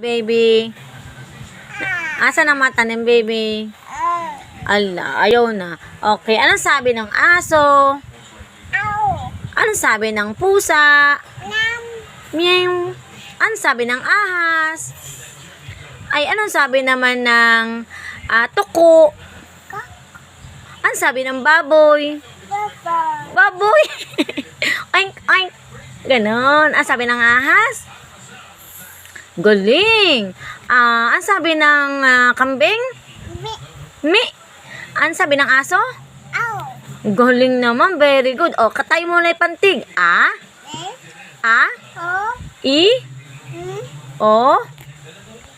Baby. Asa na mata ng baby? Ala, ayaw na. Okay, anong sabi ng aso? Anong sabi ng pusa? Meow. Anong sabi ng ahas? Ay, anong sabi naman ng tuko? Anong sabi ng baboy? Baboy. Oink, oink. Ganon. Anong sabi ng ahas? Galing. Ang sabi ng kambing? Mi. Ang sabi ng aso? Galing naman. Very good. O, katay mo na yung pantig. I. O.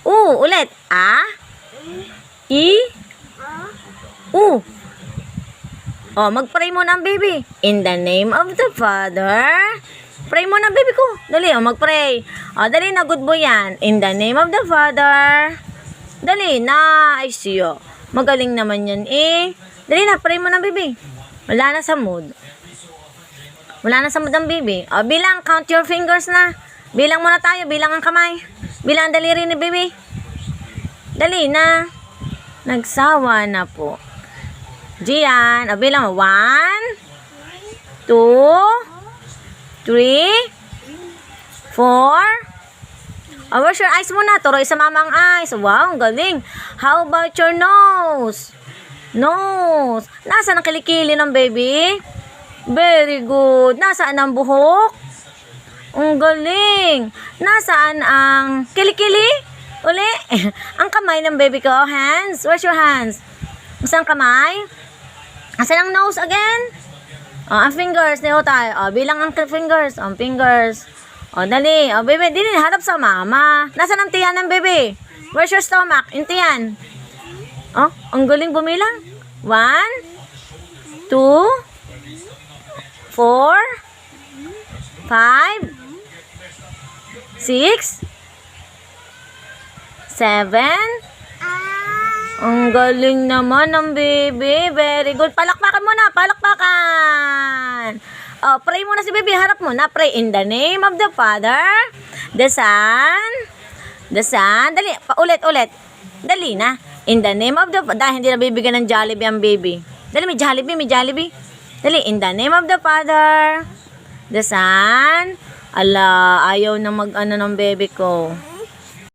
U. Ulit. I. U. O, mag-pray mo na ang baby. In the name of the Father. Pray mo na baby ko. Dali, mag-pray. O, dali na, good boy yan. In the name of the Father. Dali na. Ay, siyo. Magaling naman yan eh. Dali na, pray mo na baby. Wala na sa mood. Wala na sa mood ang baby. O, bilang, count your fingers na. Bilang muna tayo, bilang ang kamay. Bilang ang daliri ni baby. Dali na. Nagsawa na po. Gian, o bilang mo. 1, 2, 3, 4. Where's your eyes muna? Turoy sa mamang eyes. Wow, ang galing. How about your nose? Nose. Nasaan ang kilikili ng baby? Very good. Nasaan ang buhok? Ang galing. Nasaan ang kilikili? Uli. Ang kamay ng baby ko. Hands. Where's your hands? Saan kamay? Nasaan ang nose again? Ang fingers, niyo tayo. Bilang ang fingers. Ang fingers. Dali. Baby, dili, harap sa mama. Nasaan ang tiyan ng baby? Where's your stomach? Yung tiyan. Ang galing bumilang. 1, 2, 4, 5, 6, 7. Ang galing naman ng baby. Very good. Palakpakan mo na. Palakpakan. Pray mo na si baby. Harap mo na. Pray in the name of the Father, the Son, Dali. Ulit. Dali na. In the name of the Father. Dahil hindi na bibigyan ng Jollibee ang baby. Dali, may Jollibee. Dali. In the name of the Father, the Son. Ala, ayaw na mag-ano ng baby ko.